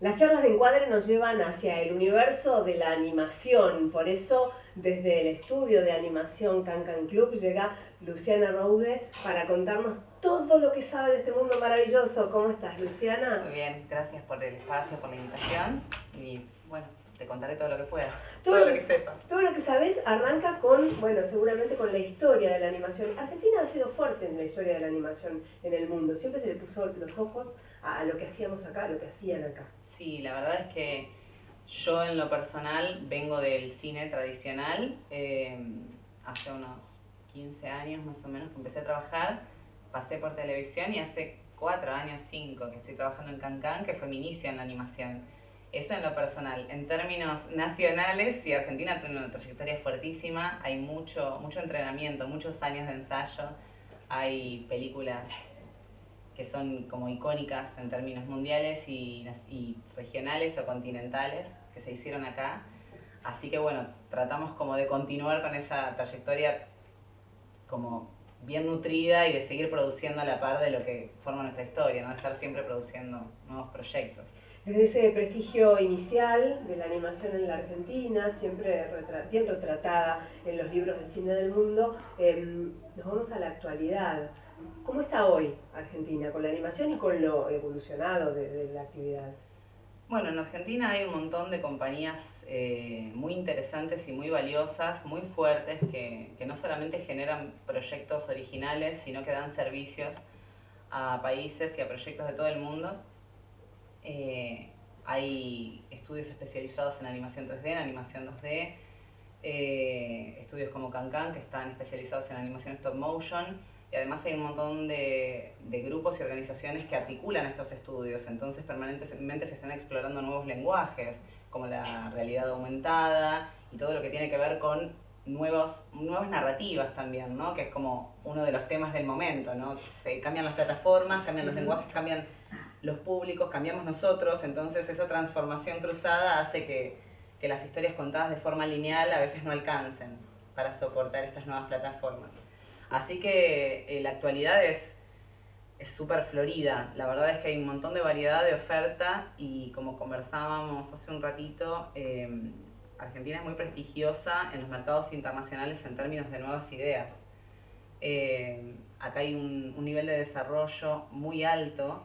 Las charlas de encuadre nos llevan hacia el universo de la animación, por eso desde el estudio de animación Can Can Club llega Luciana Roude para contarnos todo lo que sabe de este mundo maravilloso. ¿Cómo estás, Luciana? Muy bien, gracias por el espacio, por la invitación y bueno, te contaré todo lo que pueda, Todo todo lo lo que, que sepa. todo lo que sabes arranca con, bueno, seguramente con la historia de la animación. Argentina ha sido fuerte en la historia de la animación en el mundo. Siempre se le puso los ojos a lo que hacíamos acá, a lo que hacían acá. Sí, la verdad es que yo en lo personal vengo del cine tradicional, hace unos 15 años más o menos que empecé a trabajar, pasé por televisión y hace 4 años, 5 que estoy trabajando en Can, que fue mi inicio en la animación. Eso en lo personal. En términos nacionales, sí, Argentina tiene una trayectoria fuertísima, hay mucho entrenamiento, muchos años de ensayo, hay películas que son como icónicas en términos mundiales y regionales o continentales que se hicieron acá. Así que bueno, tratamos como de continuar con esa trayectoria como bien nutrida y de seguir produciendo a la par de lo que forma nuestra historia, ¿no? Estar siempre produciendo nuevos proyectos. Desde ese prestigio inicial de la animación en la Argentina, siempre bien retratada en los libros de cine del mundo, nos vamos a la actualidad. ¿Cómo está hoy Argentina con la animación y con lo evolucionado de la actividad? Bueno, en Argentina hay un montón de compañías muy interesantes y muy valiosas, muy fuertes, que no solamente generan proyectos originales, sino que dan servicios a países y a proyectos de todo el mundo. Hay estudios especializados en animación 3D, en animación 2D, estudios como Can, que están especializados en animación stop motion, y además hay un montón de grupos y organizaciones que articulan estos estudios, entonces permanentemente se están explorando nuevos lenguajes, como la realidad aumentada y todo lo que tiene que ver con nuevas narrativas también, ¿no? Que es como uno de los temas del momento, ¿no? Se cambian las plataformas, cambian los lenguajes, cambian los públicos, cambiamos nosotros, entonces esa transformación cruzada hace que las historias contadas de forma lineal a veces no alcancen para soportar estas nuevas plataformas. Así que la actualidad es súper florida, la verdad es que hay un montón de variedad de oferta y como conversábamos hace un ratito, Argentina es muy prestigiosa en los mercados internacionales en términos de nuevas ideas. Acá hay un nivel de desarrollo muy alto.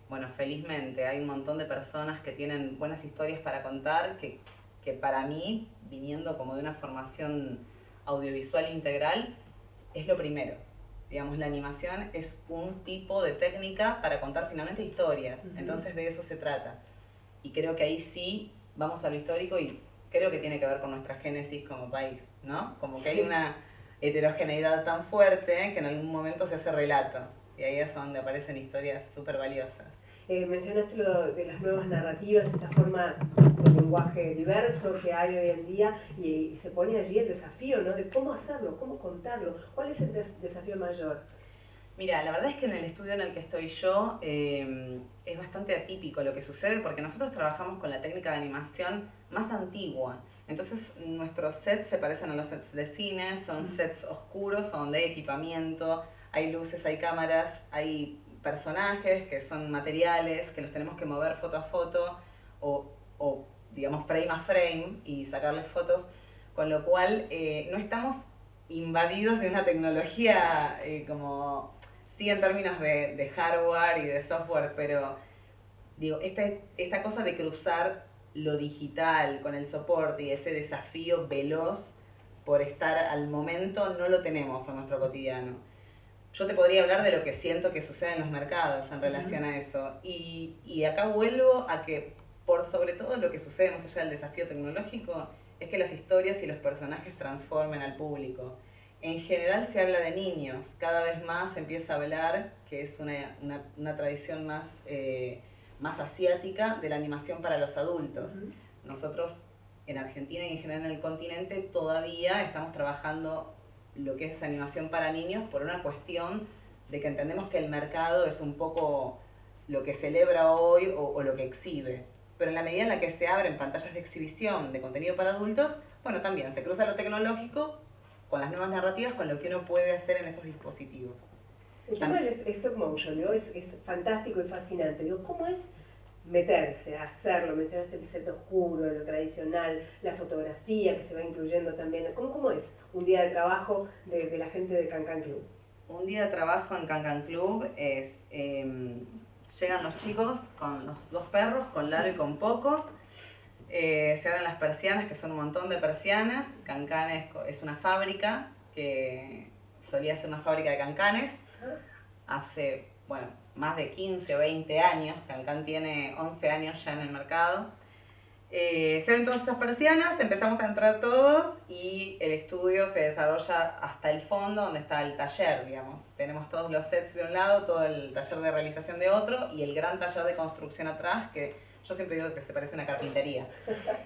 Bueno, felizmente hay un montón de personas que tienen buenas historias para contar, que para mí, viniendo como de una formación audiovisual integral, es lo primero. Digamos, la animación es un tipo de técnica para contar finalmente historias, entonces de eso se trata. Y creo que ahí sí vamos a lo histórico y creo que tiene que ver con nuestra génesis como país, ¿no? Como que hay una heterogeneidad tan fuerte que en algún momento se hace relato. Y ahí es donde aparecen historias súper valiosas. Mencionaste lo de las nuevas narrativas, esta forma de lenguaje diverso que hay hoy en día, y se pone allí el desafío, ¿no? De cómo hacerlo, cómo contarlo. ¿Cuál es el desafío mayor? Mira, la verdad es que en el estudio en el que estoy yo es bastante atípico lo que sucede porque nosotros trabajamos con la técnica de animación más antigua. Entonces nuestros sets se parecen a los sets de cine, son sets oscuros donde hay equipamiento, hay luces, hay cámaras, hay personajes que son materiales, que los tenemos que mover foto a foto o digamos frame a frame y sacarles fotos, con lo cual no estamos invadidos de una tecnología como sí en términos de hardware y de software, pero digo, esta cosa de cruzar lo digital con el soporte y ese desafío veloz por estar al momento no lo tenemos en nuestro cotidiano. Yo te podría hablar de lo que siento que sucede en los mercados en relación a eso. Y acá vuelvo a que por sobre todo lo que sucede más allá del desafío tecnológico es que las historias y los personajes transformen al público. En general se habla de niños, cada vez más se empieza a hablar, que es una tradición más asiática, de la animación para los adultos. Nosotros en Argentina y en general en el continente todavía estamos trabajando lo que es animación para niños por una cuestión de que entendemos que el mercado es un poco lo que celebra hoy o lo que exhibe. Pero en la medida en la que se abren pantallas de exhibición de contenido para adultos, bueno, también se cruza lo tecnológico con las nuevas narrativas, con lo que uno puede hacer en esos dispositivos. El tema del stop motion, ¿no? Es fantástico y fascinante. Digo, ¿cómo es meterse, a hacerlo? Mencionaste el set oscuro, lo tradicional, la fotografía que se va incluyendo también. ¿Cómo es un día de trabajo de la gente de Can Club? Un día de trabajo en Can Club es, llegan los chicos con los dos perros, con Laro y con Poco, se abren las persianas, que son un montón de persianas. Cancan es una fábrica que solía ser una fábrica de cancanes. Hace, bueno, más de 15 o 20 años, Cancan tiene 11 años ya en el mercado. Se abren todas esas persianas, empezamos a entrar todos y el estudio se desarrolla hasta el fondo donde está el taller, digamos. Tenemos todos los sets de un lado, todo el taller de realización de otro y el gran taller de construcción atrás, que yo siempre digo que se parece a una carpintería.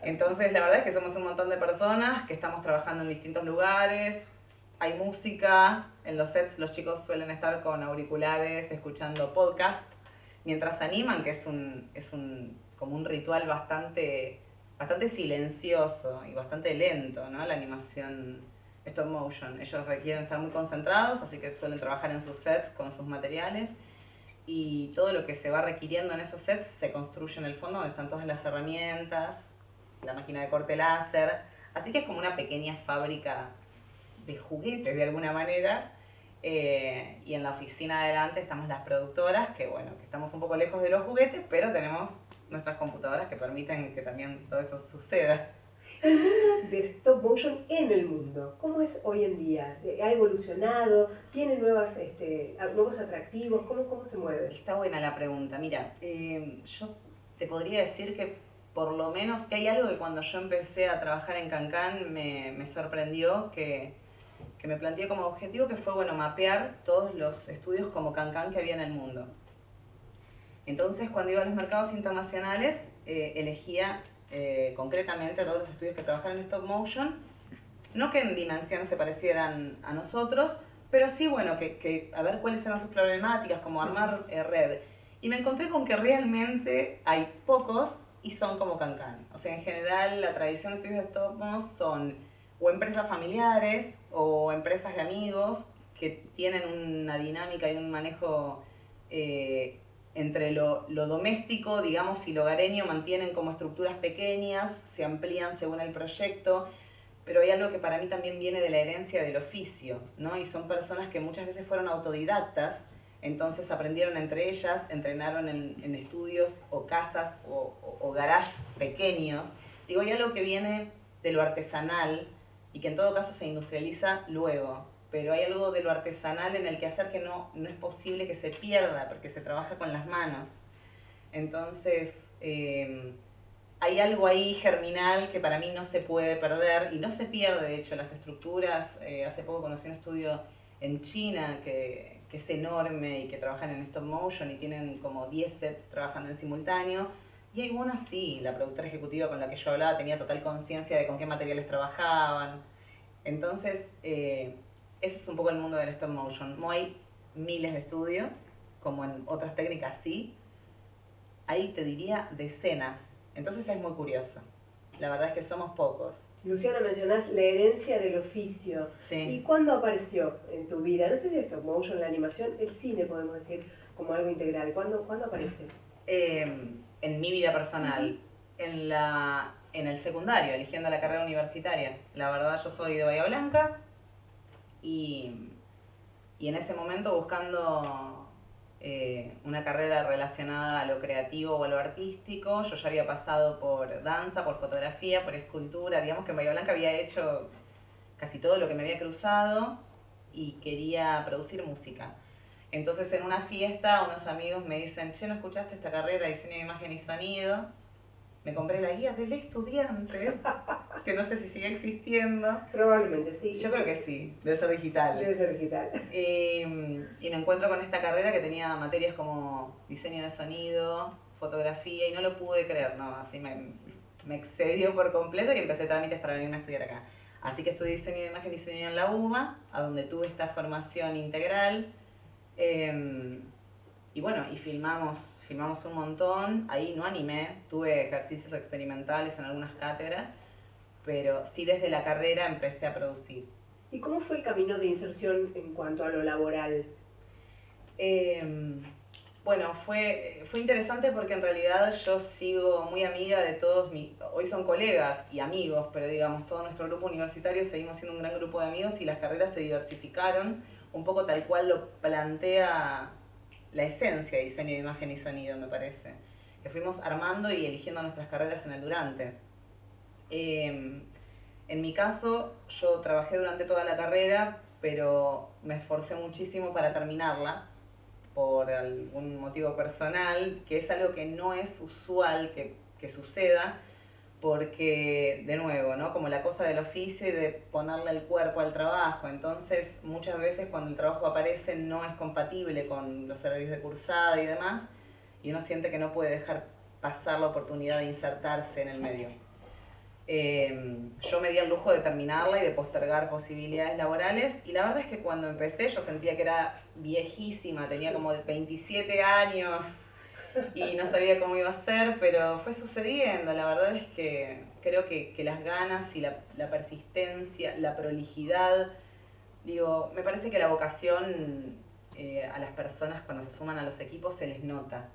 Entonces la verdad es que somos un montón de personas que estamos trabajando en distintos lugares, hay música, en los sets los chicos suelen estar con auriculares escuchando podcast mientras animan, que es como un ritual bastante silencioso y bastante lento, ¿no? La animación stop motion. Ellos requieren estar muy concentrados, así que suelen trabajar en sus sets con sus materiales y todo lo que se va requiriendo en esos sets se construye en el fondo donde están todas las herramientas, la máquina de corte láser, así que es como una pequeña fábrica de juguetes de alguna manera. Y en la oficina adelante estamos las productoras, que bueno, que estamos un poco lejos de los juguetes, pero tenemos nuestras computadoras que permiten que también todo eso suceda. El mundo de stop motion en el mundo, ¿cómo es hoy en día? ¿Ha evolucionado? ¿Tiene nuevos atractivos? ¿Cómo se mueve? Está buena la pregunta. Mira, yo te podría decir que por lo menos que hay algo que cuando yo empecé a trabajar en Cancan me sorprendió, que me planteé como objetivo, que fue, bueno, mapear todos los estudios como Cancan que había en el mundo. Entonces, cuando iba a los mercados internacionales, elegía concretamente todos los estudios que trabajaban en stop motion, no que en dimensiones se parecieran a nosotros, pero sí, bueno, que a ver cuáles eran sus problemáticas, como armar red. Y me encontré con que realmente hay pocos y son como Cancan. O sea, en general, la tradición de estudios de stop motion son o empresas familiares o empresas de amigos que tienen una dinámica y un manejo entre lo doméstico, digamos, y lo hogareño, mantienen como estructuras pequeñas, se amplían según el proyecto, pero hay algo que para mí también viene de la herencia del oficio, ¿no? Y son personas que muchas veces fueron autodidactas, entonces aprendieron entre ellas, entrenaron en estudios o casas o garages pequeños. Digo, hay algo que viene de lo artesanal y que en todo caso se industrializa luego, pero hay algo de lo artesanal en el quehacer que no es posible que se pierda, porque se trabaja con las manos. Entonces, hay algo ahí germinal que para mí no se puede perder, y no se pierde, de hecho, las estructuras. Hace poco conocí un estudio en China que es enorme y que trabajan en stop motion y tienen como 10 sets trabajando en simultáneo. Y hay una sí, la productora ejecutiva con la que yo hablaba tenía total conciencia de con qué materiales trabajaban. Entonces, ese es un poco el mundo del stop motion. No hay miles de estudios, como en otras técnicas sí. Ahí te diría decenas. Entonces es muy curioso. La verdad es que somos pocos. Luciana, mencionás la herencia del oficio. Sí. ¿Y cuándo apareció en tu vida? No sé si el stop motion, la animación, el cine, podemos decir, como algo integral. ¿Cuándo aparece? En mi vida personal, en el secundario, eligiendo la carrera universitaria. La verdad, yo soy de Bahía Blanca y en ese momento buscando una carrera relacionada a lo creativo o a lo artístico. Yo ya había pasado por danza, por fotografía, por escultura. Digamos que en Bahía Blanca había hecho casi todo lo que me había cruzado y quería producir música. Entonces en una fiesta unos amigos me dicen, che, ¿no escuchaste esta carrera de diseño de imagen y sonido? Me compré la guía del estudiante, que no sé si sigue existiendo. Probablemente sí. Yo creo que sí, debe ser digital. Debe ser digital. Y me encuentro con esta carrera que tenía materias como diseño de sonido, fotografía, y no lo pude creer, ¿no? Así me excedió por completo y empecé trámites para venirme a estudiar acá. Así que estudié diseño de imagen y diseño en la UBA, a donde tuve esta formación integral. Y bueno, y filmamos un montón. Ahí no animé, tuve ejercicios experimentales en algunas cátedras, pero sí desde la carrera empecé a producir. ¿Y cómo fue el camino de inserción en cuanto a lo laboral? Bueno, fue interesante porque en realidad yo sigo muy amiga de todos hoy son colegas y amigos, pero digamos, todo nuestro grupo universitario seguimos siendo un gran grupo de amigos y las carreras se diversificaron, un poco tal cual lo plantea la esencia de diseño de imagen y sonido, me parece. Que fuimos armando y eligiendo nuestras carreras en el durante. En mi caso, yo trabajé durante toda la carrera, pero me esforcé muchísimo para terminarla por algún motivo personal, que es algo que no es usual que suceda, porque, de nuevo, ¿no? Como la cosa del oficio y de ponerle el cuerpo al trabajo. Entonces, muchas veces cuando el trabajo aparece no es compatible con los horarios de cursada y demás, y uno siente que no puede dejar pasar la oportunidad de insertarse en el medio. Yo me di el lujo de terminarla y de postergar posibilidades laborales, y la verdad es que cuando empecé yo sentía que era viejísima, tenía como 27 años y no sabía cómo iba a ser, pero fue sucediendo. La verdad es que creo que las ganas y la persistencia, la prolijidad, digo, me parece que la vocación a las personas cuando se suman a los equipos se les nota.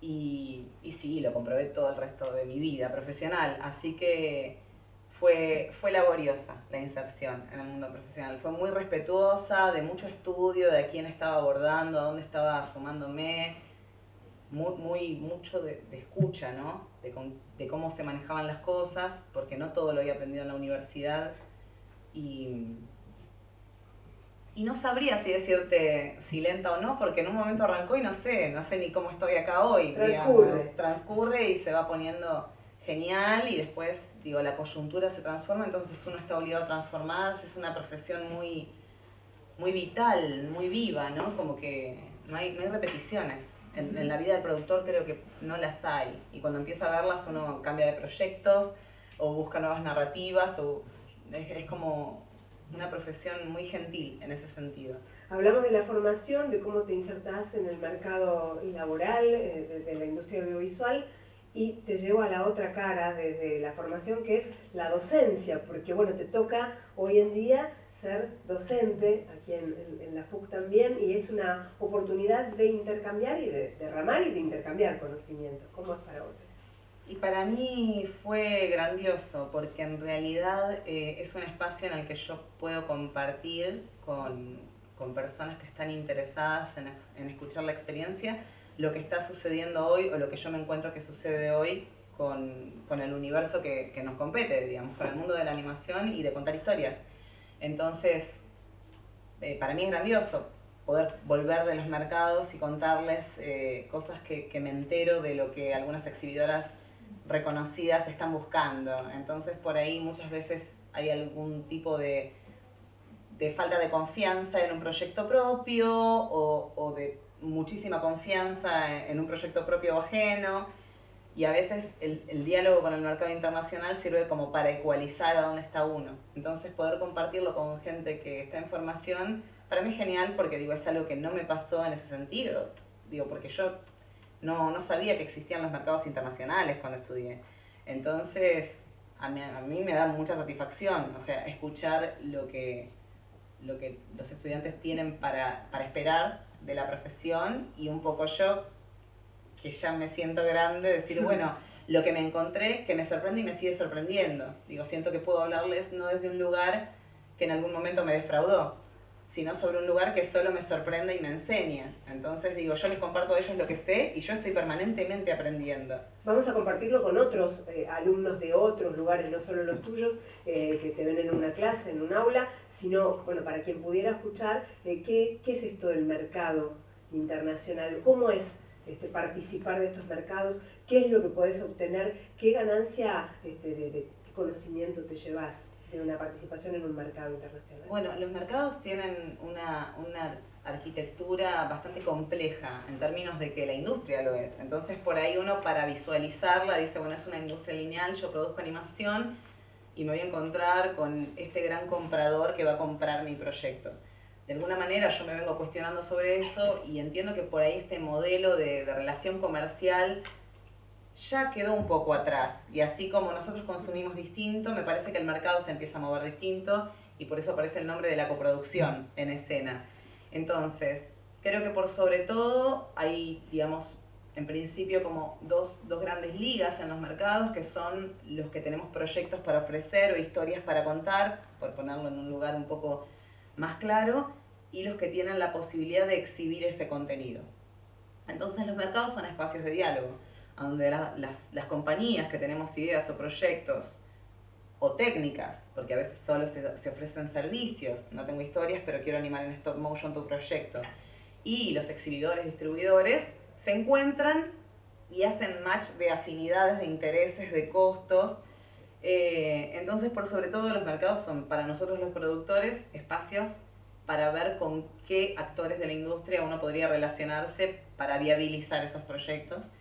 Y sí, lo comprobé todo el resto de mi vida profesional, así que fue laboriosa la inserción en el mundo profesional. Fue muy respetuosa, de mucho estudio, de a quién estaba abordando, a dónde estaba sumándome, mucho de escucha, ¿no? De cómo se manejaban las cosas, porque no todo lo había aprendido en la universidad. Y no sabría si decirte si lenta o no, porque en un momento arrancó y no sé ni cómo estoy acá hoy. Transcurre y se va poniendo genial, y después, digo, la coyuntura se transforma, entonces uno está obligado a transformarse. Es una profesión muy, muy vital, muy viva, ¿no? Como que no hay repeticiones. En la vida del productor creo que no las hay, y cuando empieza a verlas uno cambia de proyectos o busca nuevas narrativas, o es como una profesión muy gentil en ese sentido. Hablamos de la formación, de cómo te insertás en el mercado laboral, de la industria audiovisual, y te llevo a la otra cara de la formación, que es la docencia, porque bueno, te toca hoy en día ser docente, aquí en la FUC también, y es una oportunidad de intercambiar y de derramar y de intercambiar conocimientos. ¿Cómo es para vos eso? Y para mí fue grandioso, porque en realidad es un espacio en el que yo puedo compartir con personas que están interesadas en escuchar la experiencia, lo que está sucediendo hoy o lo que yo me encuentro que sucede hoy con el universo que nos compete, digamos, con el mundo de la animación y de contar historias. Entonces, para mí es grandioso poder volver de los mercados y contarles cosas que me entero de lo que algunas exhibidoras reconocidas están buscando. Entonces, por ahí muchas veces hay algún tipo de falta de confianza en un proyecto propio, o de muchísima confianza en un proyecto propio o ajeno, y a veces el diálogo con el mercado internacional sirve como para ecualizar a dónde está uno. Entonces, poder compartirlo con gente que está en formación, para mí es genial, porque digo, es algo que no me pasó en ese sentido, digo, porque yo no sabía que existían los mercados internacionales cuando estudié. Entonces, a mí me da mucha satisfacción, o sea, escuchar lo que los estudiantes tienen para esperar de la profesión, y un poco yo, que ya me siento grande, decir, bueno, lo que me encontré, que me sorprende y me sigue sorprendiendo. Digo, siento que puedo hablarles no desde un lugar que en algún momento me defraudó, sino sobre un lugar que solo me sorprende y me enseña. Entonces digo, yo les comparto a ellos lo que sé y yo estoy permanentemente aprendiendo. Vamos a compartirlo con otros alumnos de otros lugares, no solo los tuyos, que te ven en una clase, en un aula, sino, bueno, para quien pudiera escuchar, ¿qué es esto del mercado internacional? ¿Cómo es participar de estos mercados? ¿Qué es lo que podés obtener? ¿Qué ganancia de conocimiento te llevas de una participación en un mercado internacional? Bueno, los mercados tienen una arquitectura bastante compleja en términos de que la industria lo es. Entonces, por ahí uno, para visualizarla, dice, bueno, es una industria lineal, yo produzco animación y me voy a encontrar con este gran comprador que va a comprar mi proyecto. De alguna manera yo me vengo cuestionando sobre eso, y entiendo que por ahí este modelo de relación comercial ya quedó un poco atrás, y así como nosotros consumimos distinto, me parece que el mercado se empieza a mover distinto, y por eso aparece el nombre de la coproducción en escena. Entonces, Creo que por sobre todo hay, digamos, en principio como dos grandes ligas en los mercados, que son los que tenemos proyectos para ofrecer o historias para contar, por ponerlo en un lugar un poco más claro, y los que tienen la posibilidad de exhibir ese contenido. Entonces los mercados son espacios de diálogo, donde las compañías que tenemos ideas o proyectos o técnicas, porque a veces solo se ofrecen servicios, no tengo historias, pero quiero animar en stop motion tu proyecto, y los exhibidores, distribuidores, se encuentran y hacen match de afinidades, de intereses, de costos. Entonces, por sobre todo, los mercados son para nosotros los productores espacios para ver con qué actores de la industria uno podría relacionarse para viabilizar esos proyectos,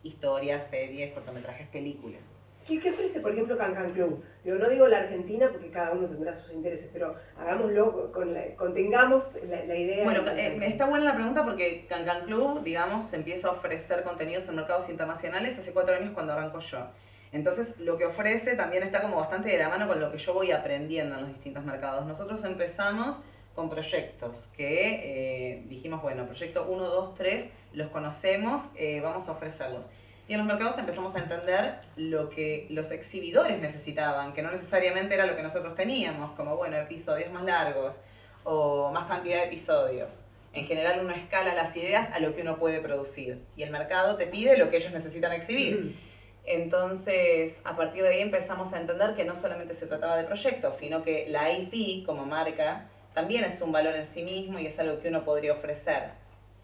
historias, series, cortometrajes, películas. ¿Qué ofrece, por ejemplo, Can Club? No digo la Argentina porque cada uno tendrá sus intereses, pero hagámoslo, contengamos la idea. Bueno, está buena la pregunta porque Can Club, digamos, se empieza a ofrecer contenidos en mercados internacionales hace 4 años cuando arranco yo. Entonces, lo que ofrece también está como bastante de la mano con lo que yo voy aprendiendo en los distintos mercados. Nosotros empezamos con proyectos que dijimos, bueno, proyecto 1, 2, 3, los conocemos, vamos a ofrecerlos. Y en los mercados empezamos a entender lo que los exhibidores necesitaban, que no necesariamente era lo que nosotros teníamos, como, bueno, episodios más largos o más cantidad de episodios. En general uno escala las ideas a lo que uno puede producir y el mercado te pide lo que ellos necesitan exhibir. Entonces, a partir de ahí empezamos a entender que no solamente se trataba de proyectos, sino que la IP como marca también es un valor en sí mismo y es algo que uno podría ofrecer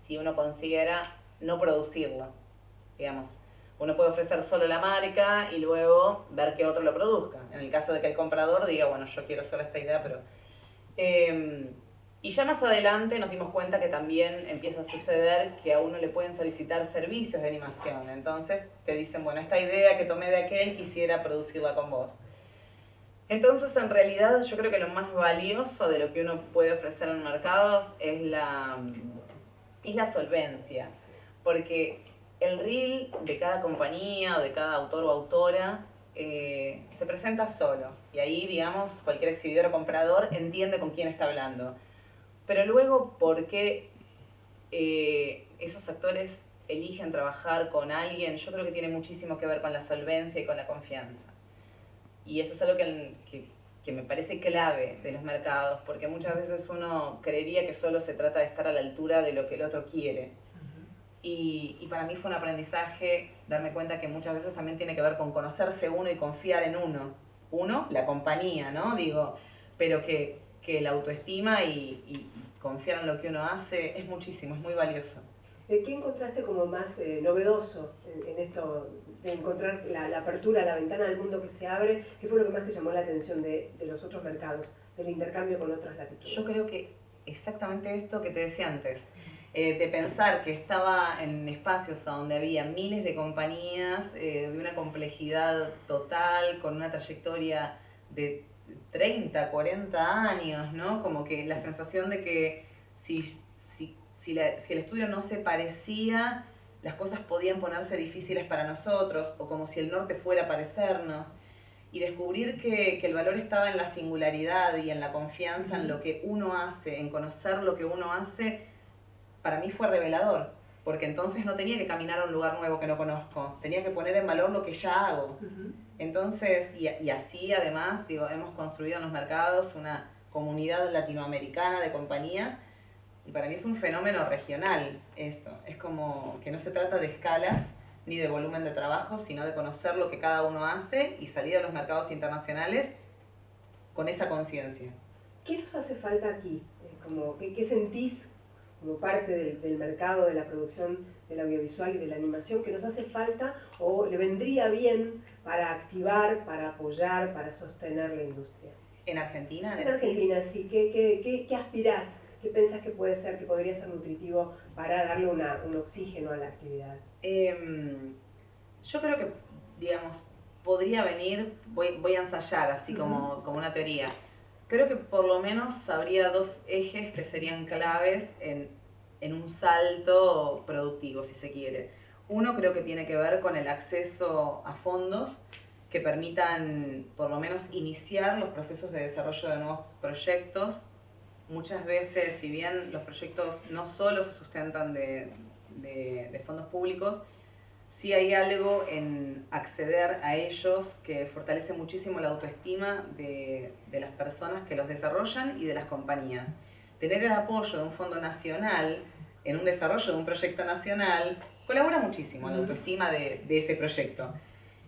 si uno considera no producirlo, digamos. Uno puede ofrecer solo la marca y luego ver que otro lo produzca. En el caso de que el comprador diga, bueno, yo quiero solo esta idea, pero... y ya más adelante nos dimos cuenta que también empieza a suceder que a uno le pueden solicitar servicios de animación. Entonces te dicen, bueno, esta idea que tomé de aquel quisiera producirla con vos. Entonces, en realidad, yo creo que lo más valioso de lo que uno puede ofrecer en mercados es la solvencia. Porque el reel de cada compañía o de cada autor o autora se presenta solo. Y ahí, digamos, cualquier exhibidor o comprador entiende con quién está hablando. Pero luego, ¿por qué esos actores eligen trabajar con alguien? Yo creo que tiene muchísimo que ver con la solvencia y con la confianza. Y eso es algo que me parece clave de los mercados, porque muchas veces uno creería que solo se trata de estar a la altura de lo que el otro quiere. Y para mí fue un aprendizaje darme cuenta que muchas veces también tiene que ver con conocerse uno y confiar en uno. Uno, la compañía, ¿no? Digo, pero que la autoestima y confiar en lo que uno hace es muchísimo, es muy valioso. ¿Qué encontraste como más novedoso en esto de encontrar la apertura, la ventana del mundo que se abre? ¿Qué fue lo que más te llamó la atención de los otros mercados, del intercambio con otras latitudes? Yo creo que exactamente esto que te decía antes, de pensar que estaba en espacios donde había miles de compañías, de una complejidad total, con una trayectoria de 30, 40 años, ¿no? Como que la sensación de que si el estudio no se parecía, las cosas podían ponerse difíciles para nosotros, o como si el norte fuera a parecernos. Y descubrir que el valor estaba en la singularidad y en la confianza en lo que uno hace, en conocer lo que uno hace, para mí fue revelador. Porque entonces no tenía que caminar a un lugar nuevo que no conozco, tenía que poner en valor lo que ya hago. Entonces, y así además, digo, hemos construido en los mercados una comunidad latinoamericana de compañías. Y para mí es un fenómeno regional eso. Es como que no se trata de escalas ni de volumen de trabajo, sino de conocer lo que cada uno hace y salir a los mercados internacionales con esa conciencia. ¿Qué nos hace falta aquí? ¿Qué sentís como parte del mercado de la producción del audiovisual y de la animación que nos hace falta o le vendría bien para activar, para apoyar, para sostener la industria? ¿En Argentina? En Argentina, sí. ¿Qué aspirás? ¿Qué pensás que puede ser, que podría ser nutritivo para darle un oxígeno a la actividad? Yo creo que, digamos, podría venir, voy a ensayar así como una teoría. Creo que por lo menos habría 2 ejes que serían claves en un salto productivo, si se quiere. Uno creo que tiene que ver con el acceso a fondos que permitan por lo menos iniciar los procesos de desarrollo de nuevos proyectos muchas veces, si bien los proyectos no solo se sustentan de fondos públicos, sí hay algo en acceder a ellos que fortalece muchísimo la autoestima de las personas que los desarrollan y de las compañías. Tener el apoyo de un fondo nacional en un desarrollo de un proyecto nacional colabora muchísimo a la autoestima de ese proyecto.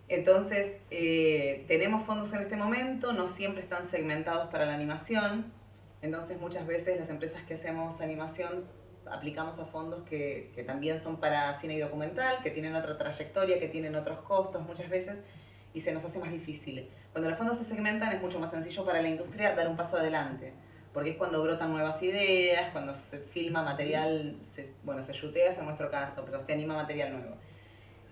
Entonces, tenemos fondos en este momento, no siempre están segmentados para la animación, entonces muchas veces las empresas que hacemos animación aplicamos a fondos que también son para cine y documental, que tienen otra trayectoria, que tienen otros costos muchas veces, y se nos hace más difícil. Cuando los fondos se segmentan es mucho más sencillo para la industria dar un paso adelante, porque es cuando brotan nuevas ideas, cuando se filma material, se yutea en nuestro caso, pero se anima material nuevo.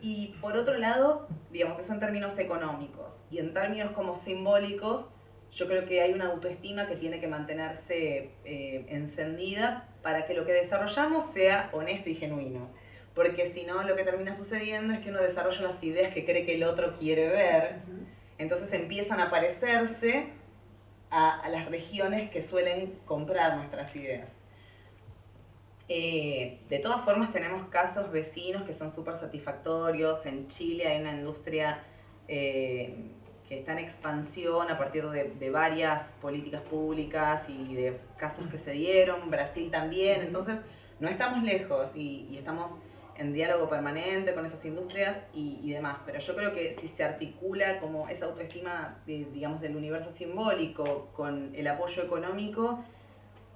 Y por otro lado, digamos, eso en términos económicos, y en términos como simbólicos, yo creo que hay una autoestima que tiene que mantenerse encendida para que lo que desarrollamos sea honesto y genuino. Porque si no, lo que termina sucediendo es que uno desarrolla las ideas que cree que el otro quiere ver, entonces empiezan a parecerse a las regiones que suelen comprar nuestras ideas. De todas formas tenemos casos vecinos que son súper satisfactorios. En Chile hay una industria que está en expansión a partir de varias políticas públicas y de casos que se dieron, Brasil también, entonces no estamos lejos y estamos en diálogo permanente con esas industrias y demás, pero yo creo que si se articula como esa autoestima, digamos, del universo simbólico con el apoyo económico,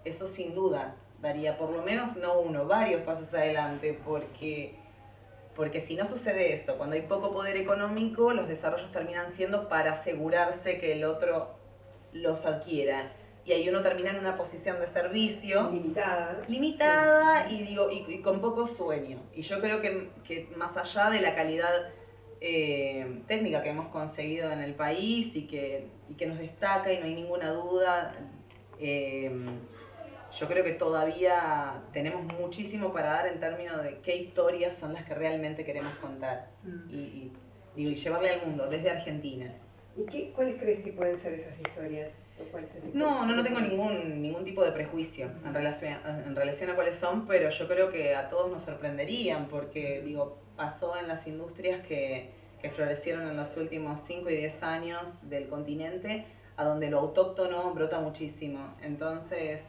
eso sin duda daría por lo menos, no uno, varios pasos adelante, porque si no sucede eso, cuando hay poco poder económico, los desarrollos terminan siendo para asegurarse que el otro los adquiera. Y ahí uno termina en una posición de servicio limitada sí. y con poco sueño. Y yo creo que más allá de la calidad técnica que hemos conseguido en el país y que nos destaca y no hay ninguna duda, yo creo que todavía tenemos muchísimo para dar en términos de qué historias son las que realmente queremos contar y llevarle al mundo desde Argentina. ¿Y cuáles crees que pueden ser esas historias? No tengo ningún tipo de prejuicio en relación a cuáles son, pero yo creo que a todos nos sorprenderían porque pasó en las industrias que florecieron en los últimos 5 y 10 años del continente, a donde lo autóctono brota muchísimo. Entonces,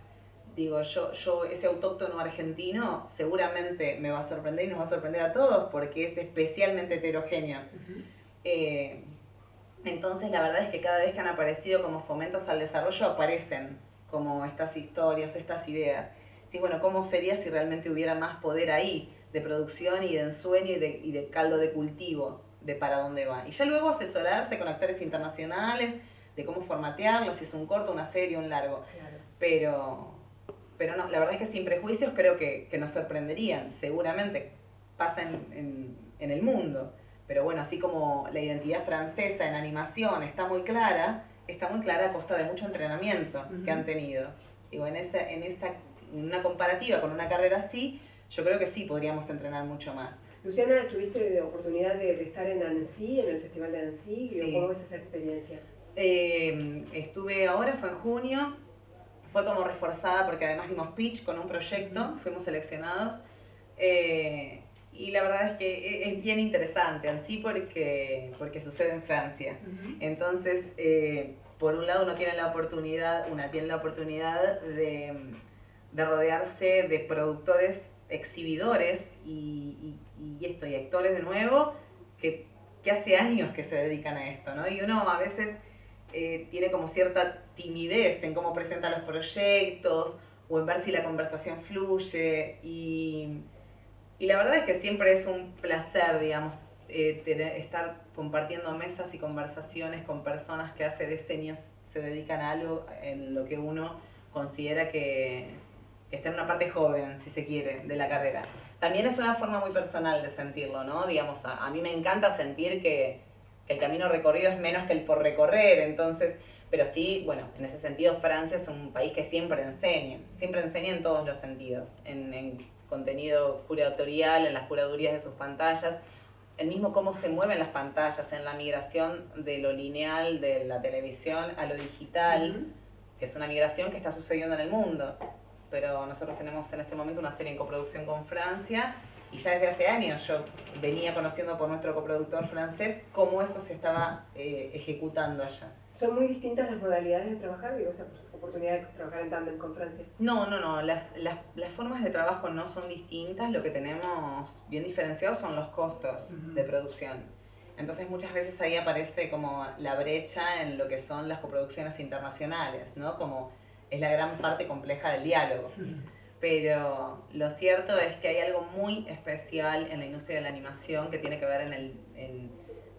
yo ese autóctono argentino seguramente me va a sorprender y nos va a sorprender a todos porque es especialmente heterogéneo. Entonces la verdad es que cada vez que han aparecido como fomentos al desarrollo aparecen como estas historias, estas ideas. Sí, bueno, ¿cómo sería si realmente hubiera más poder ahí de producción y de ensueño y de caldo de cultivo de para dónde va? Y ya luego asesorarse con actores internacionales de cómo formatearlo, si es un corto, una serie, un largo. Claro. Pero no, la verdad es que sin prejuicios creo que nos sorprenderían. Seguramente pasa en el mundo. Pero bueno, así como la identidad francesa en animación está muy clara a costa de mucho entrenamiento que han tenido. En una comparativa con una carrera así, yo creo que sí podríamos entrenar mucho más. Luciana, ¿tuviste la oportunidad de estar en Annecy, en el Festival de Annecy? Sí. ¿Cómo es esa experiencia? Estuve ahora, fue en junio, fue como reforzada porque además dimos pitch con un proyecto, fuimos seleccionados. Y la verdad es que es bien interesante, así porque sucede en Francia. Entonces, por un lado uno tiene la oportunidad de rodearse de productores exhibidores y actores de nuevo que hace años que se dedican a esto, ¿no? Y uno a veces tiene como cierta timidez en cómo presenta los proyectos o en ver si la conversación fluye y la verdad es que siempre es un placer, digamos, estar compartiendo mesas y conversaciones con personas que hace decenios se dedican a algo en lo que uno considera que está en una parte joven, si se quiere, de la carrera. También es una forma muy personal de sentirlo, ¿no? Digamos, a mí me encanta sentir que el camino recorrido es menos que el por recorrer, entonces, pero sí, bueno, en ese sentido Francia es un país que siempre enseña en todos los sentidos, en contenido curatorial, en las curadurías de sus pantallas, el mismo cómo se mueven las pantallas, en la migración de lo lineal, de la televisión a lo digital, que es una migración que está sucediendo en el mundo. Pero nosotros tenemos en este momento una serie en coproducción con Francia y ya desde hace años yo venía conociendo por nuestro coproductor francés cómo eso se estaba ejecutando allá. ¿Son muy distintas las modalidades de trabajar? Digo, esta oportunidad de trabajar en tándem con Francia. No. Las formas de trabajo no son distintas. Lo que tenemos bien diferenciado son los costos de producción. Entonces muchas veces ahí aparece como la brecha en lo que son las coproducciones internacionales, ¿no? Como es la gran parte compleja del diálogo. Pero lo cierto es que hay algo muy especial en la industria de la animación que tiene que ver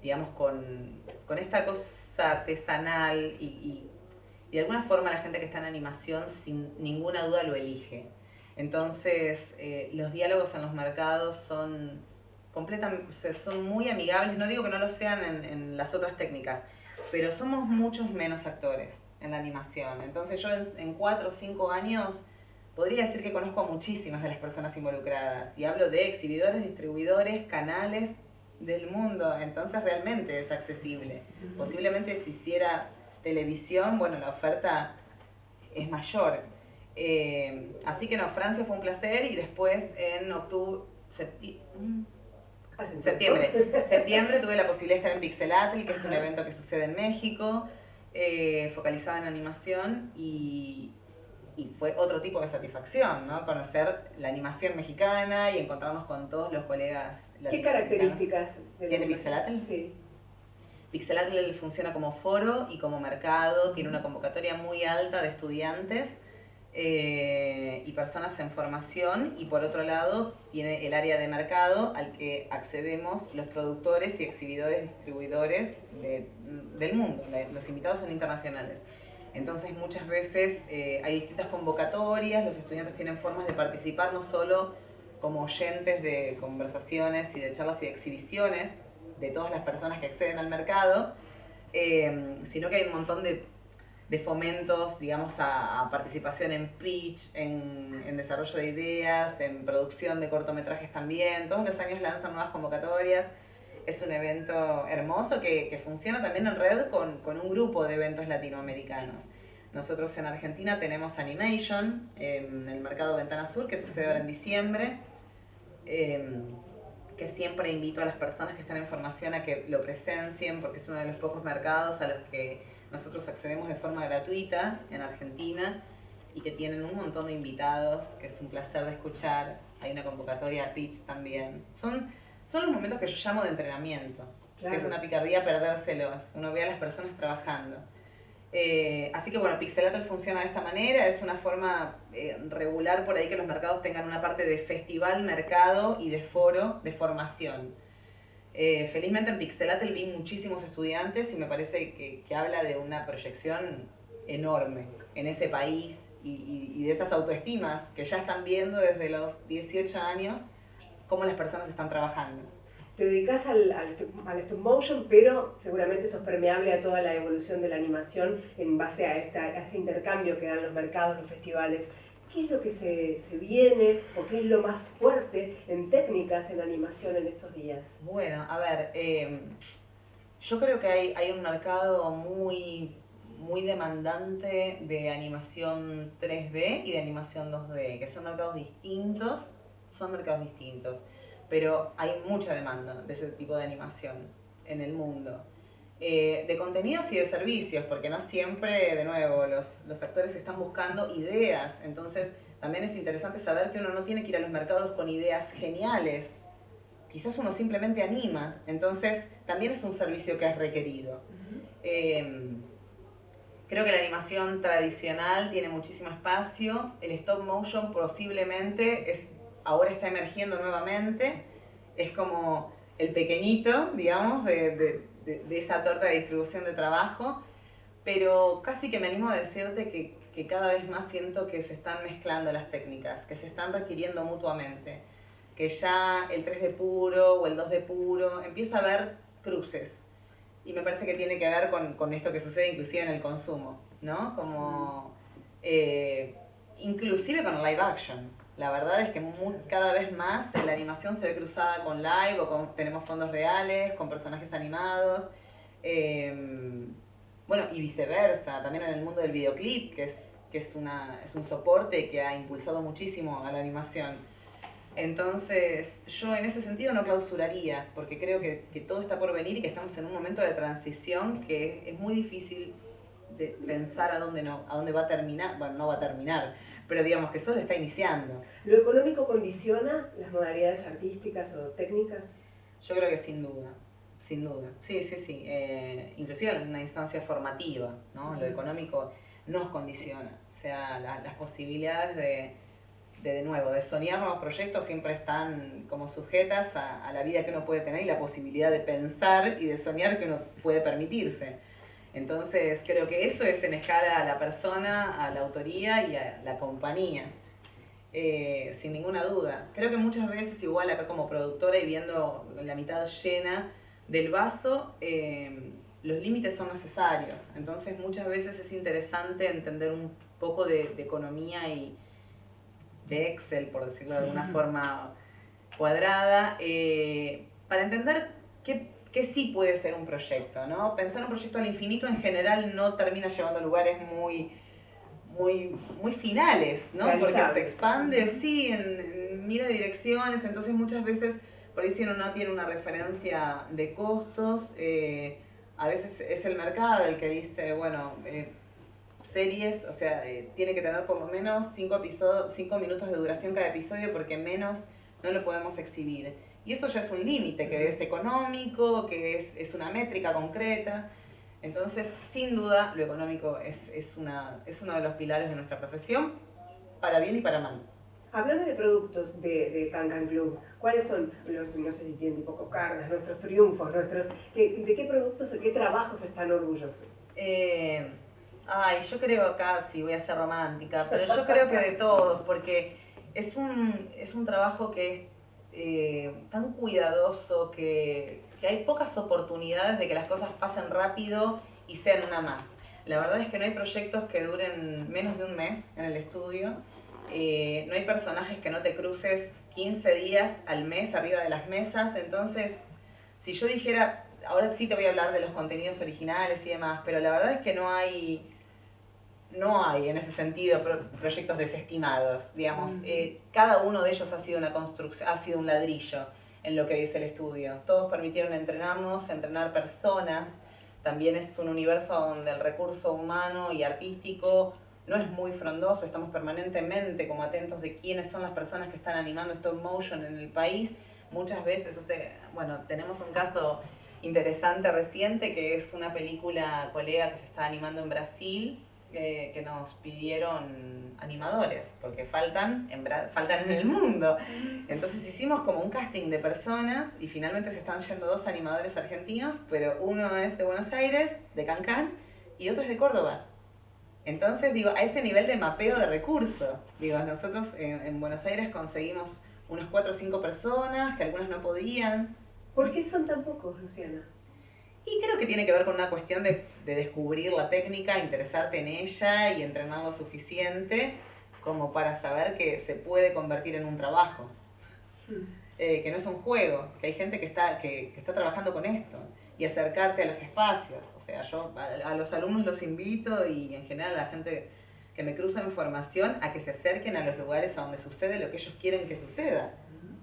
digamos, con esta cosa artesanal y de alguna forma la gente que está en animación sin ninguna duda lo elige. Entonces los diálogos en los mercados son son muy amigables. No digo que no lo sean en las otras técnicas, pero somos muchos menos actores en la animación. Entonces yo en 4 o 5 años podría decir que conozco a muchísimas de las personas involucradas y hablo de exhibidores, distribuidores, canales del mundo. Entonces realmente es accesible. Posiblemente si hiciera televisión, bueno, la oferta es mayor. Así que no, Francia fue un placer y después en septiembre tuve la posibilidad de estar en Pixelatl, que es un evento que sucede en México, focalizado en animación y fue otro tipo de satisfacción, ¿no? Conocer la animación mexicana y encontrarnos con todos los colegas. ¿Qué características tiene Pixelatl? Sí. Pixelatl funciona como foro y como mercado, tiene una convocatoria muy alta de estudiantes y personas en formación, y por otro lado tiene el área de mercado al que accedemos los productores y exhibidores, distribuidores del mundo. Los invitados son internacionales. Entonces muchas veces hay distintas convocatorias, los estudiantes tienen formas de participar no solo como oyentes de conversaciones y de charlas y de exhibiciones de todas las personas que acceden al mercado, sino que hay un montón de fomentos, digamos, a participación en pitch, en desarrollo de ideas, en producción de cortometrajes también. Todos los años lanzan nuevas convocatorias. Es un evento hermoso que funciona también en red con un grupo de eventos latinoamericanos. Nosotros en Argentina tenemos Animation en el mercado Ventana Sur, que sucede ahora en diciembre, que siempre invito a las personas que están en formación a que lo presencien, porque es uno de los pocos mercados a los que nosotros accedemos de forma gratuita en Argentina y que tienen un montón de invitados, que es un placer de escuchar. Hay una convocatoria a pitch también. Son los momentos que yo llamo de entrenamiento, claro, que es una picardía perdérselos. Uno ve a las personas trabajando. Así que bueno, Pixelatl funciona de esta manera, es una forma regular por ahí que los mercados tengan una parte de festival, mercado y de foro de formación. Felizmente en Pixelatl vi muchísimos estudiantes y me parece que habla de una proyección enorme en ese país y de esas autoestimas que ya están viendo desde los 18 años cómo las personas están trabajando. Te dedicas al stop motion, pero seguramente sos permeable a toda la evolución de la animación en base a este intercambio que dan los mercados, los festivales. ¿Qué es lo que se viene o qué es lo más fuerte en técnicas en animación en estos días? Bueno, a ver, yo creo que hay un mercado muy demandante de animación 3D y de animación 2D, que son mercados distintos, pero hay mucha demanda de ese tipo de animación en el mundo. De contenidos y de servicios, porque no siempre, de nuevo, los actores están buscando ideas. Entonces también es interesante saber que uno no tiene que ir a los mercados con ideas geniales. Quizás uno simplemente anima, entonces también es un servicio que es requerido. Creo que la animación tradicional tiene muchísimo espacio. El stop motion posiblemente ahora está emergiendo nuevamente. Es como el pequeñito, digamos, de esa torta de distribución de trabajo, pero casi que me animo a decirte que cada vez más siento que se están mezclando las técnicas, que se están requiriendo mutuamente, que ya el 3D puro o el 2D puro empieza a haber cruces, y me parece que tiene que ver con esto que sucede inclusive en el consumo, ¿no? Como inclusive con el live action. La verdad es que cada vez más la animación se ve cruzada con live tenemos fondos reales, con personajes animados. Bueno, Bueno, y viceversa, también en el mundo del videoclip, que es un soporte que ha impulsado muchísimo a la animación. Entonces, yo en ese sentido no clausuraría, porque creo que todo está por venir y que estamos en un momento de transición que es muy difícil de pensar a dónde va a terminar. Bueno, no va a terminar, pero digamos que solo está iniciando. ¿Lo económico condiciona las modalidades artísticas o técnicas? Yo creo que sin duda, sin duda. Sí, sí, sí. Inclusive en una instancia formativa, ¿no? Lo económico nos condiciona. O sea, las posibilidades de nuevo, de soñar nuevos proyectos siempre están como sujetas a la vida que uno puede tener y la posibilidad de pensar y de soñar que uno puede permitirse. Entonces creo que eso es en escala a la persona, a la autoría y a la compañía. Sin ninguna duda. Creo que muchas veces, igual acá como productora y viendo la mitad llena del vaso, los límites son necesarios. Entonces muchas veces es interesante entender un poco de economía y de Excel, por decirlo de alguna forma cuadrada, para entender qué sí puede ser un proyecto, ¿no? Pensar un proyecto al infinito en general no termina llevando a lugares muy finales, ¿no? Porque se expande, sí, en miles de direcciones, entonces muchas veces, por ahí si uno no tiene una referencia de costos, a veces es el mercado el que dice, bueno, series, o sea, tiene que tener por lo menos 5 minutos de duración cada episodio porque menos no lo podemos exhibir. Y eso ya es un límite, que es económico, que es una métrica concreta. Entonces, sin duda, lo económico es uno de los pilares de nuestra profesión, para bien y para mal. Hablando de productos de Can Club, ¿cuáles son los, no sé si tienen tipo cocardas, nuestros triunfos, de qué productos o qué trabajos están orgullosos? Yo creo acá, sí, voy a ser romántica, pero yo creo que de todos, porque es un trabajo que es tan cuidadoso que hay pocas oportunidades de que las cosas pasen rápido y sean una más. La verdad es que no hay proyectos que duren menos de un mes en el estudio, no hay personajes que no te cruces 15 días al mes arriba de las mesas, entonces si yo dijera, ahora sí te voy a hablar de los contenidos originales y demás, pero la verdad es que no hay en ese sentido proyectos desestimados, digamos. Cada uno de ellos ha sido una construcción, ha sido un ladrillo en lo que hoy es el estudio. Todos permitieron entrenarnos, entrenar personas. También es un universo donde el recurso humano y artístico no es muy frondoso. Estamos permanentemente como atentos de quiénes son las personas que están animando stop motion en el país. Muchas veces, tenemos un caso interesante reciente que es una película colega que se está animando en Brasil, que nos pidieron animadores, porque faltan en el mundo. Entonces hicimos como un casting de personas y finalmente se están yendo 2 animadores argentinos, pero uno es de Buenos Aires, de Cancán, y otro es de Córdoba. Entonces, a ese nivel de mapeo de recursos, nosotros en Buenos Aires conseguimos unos 4 o 5 personas, que algunas no podían. ¿Por qué son tan pocos, Luciana? Y creo que tiene que ver con una cuestión de descubrir la técnica, interesarte en ella y entrenar lo suficiente como para saber que se puede convertir en un trabajo. Que no es un juego, que hay gente que está trabajando con esto y acercarte a los espacios. O sea, yo a los alumnos los invito y en general a la gente que me cruza en formación a que se acerquen a los lugares a donde sucede lo que ellos quieren que suceda.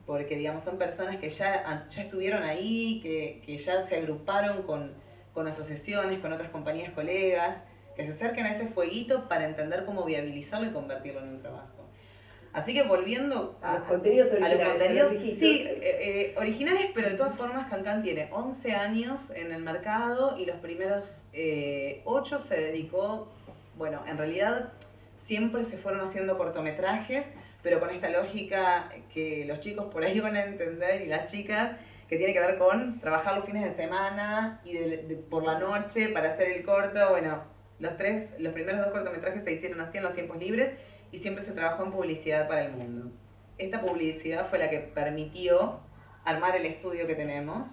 Porque, son personas que ya estuvieron ahí, que ya se agruparon con asociaciones, con otras compañías colegas, que se acerquen a ese fueguito para entender cómo viabilizarlo y convertirlo en un trabajo. Así que volviendo a los contenidos originales, originales, pero de todas formas Cancán tiene 11 años en el mercado y los primeros 8 se dedicó, en realidad siempre se fueron haciendo cortometrajes, pero con esta lógica que los chicos por ahí van a entender y las chicas, que tiene que ver con trabajar los fines de semana y por la noche para hacer el corto. Los primeros 2 cortometrajes se hicieron así en los tiempos libres y siempre se trabajó en publicidad para el mundo. Esta publicidad fue la que permitió armar el estudio que tenemos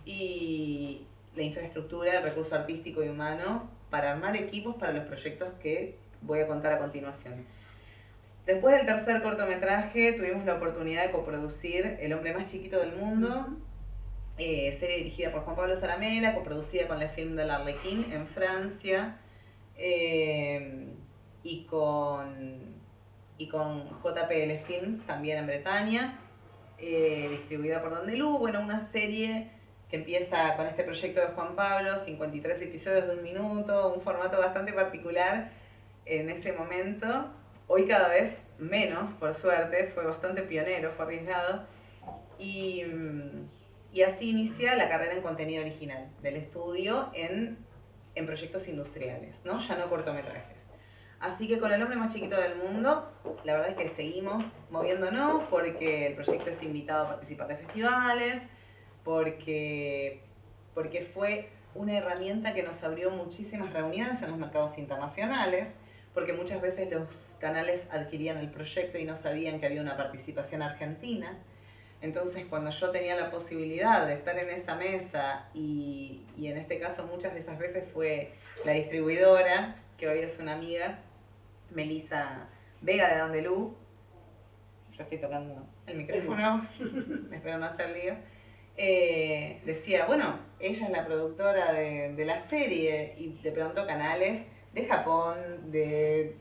y la infraestructura, el recurso artístico y humano para armar equipos para los proyectos que voy a contar a continuación. Después del tercer cortometraje tuvimos la oportunidad de coproducir El hombre más chiquito del mundo, serie dirigida por Juan Pablo Zaramela, coproducida con Le Film de l'Arlequín en Francia, y con JPL Films también en Bretaña, distribuida por Dondelú. Bueno, una serie que empieza con este proyecto de Juan Pablo, 53 episodios de 1 minuto, un formato bastante particular en ese momento. Hoy cada vez menos, por suerte, fue bastante pionero, fue arriesgado. Y así inicia la carrera en contenido original del estudio en proyectos industriales, ¿no? Ya no cortometrajes. Así que con El hombre más chiquito del mundo, la verdad es que seguimos moviéndonos porque el proyecto es invitado a participar de festivales, porque fue una herramienta que nos abrió muchísimas reuniones en los mercados internacionales, porque muchas veces los canales adquirían el proyecto y no sabían que había una participación argentina. Entonces, cuando yo tenía la posibilidad de estar en esa mesa, y en este caso muchas de esas veces fue la distribuidora, que hoy es una amiga, Melissa Vega de Dondelú, yo estoy tocando el micrófono, espero no hacer lío, decía, bueno, ella es la productora de la serie, y de pronto canales de Japón, de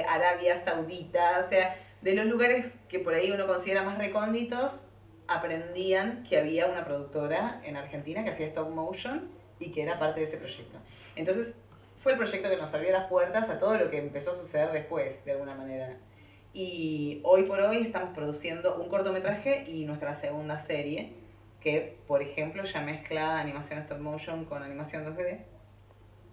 Arabia Saudita, o sea, de los lugares que por ahí uno considera más recónditos, aprendían que había una productora en Argentina que hacía stop motion y que era parte de ese proyecto. Entonces, fue el proyecto que nos abrió las puertas a todo lo que empezó a suceder después, de alguna manera. Y hoy por hoy estamos produciendo un cortometraje y nuestra segunda serie, que, por ejemplo, ya mezcla animación stop motion con animación 2D.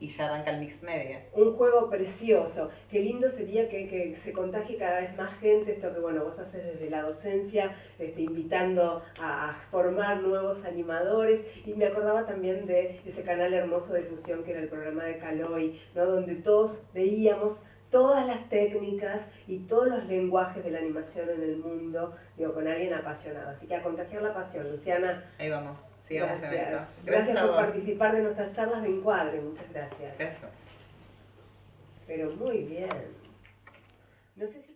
Y ya arranca el mix media. Un juego precioso. Qué lindo sería que se contagie cada vez más gente, esto que bueno, vos haces desde la docencia, invitando a formar nuevos animadores. Y me acordaba también de ese canal hermoso de fusión que era el programa de Caloi, ¿no? Donde todos veíamos todas las técnicas y todos los lenguajes de la animación en el mundo, digo, con alguien apasionado. Así que a contagiar la pasión, Luciana. Ahí vamos. Sigamos en esto. Gracias por participar de nuestras charlas de encuadre, muchas gracias. Eso. Pero muy bien. No sé si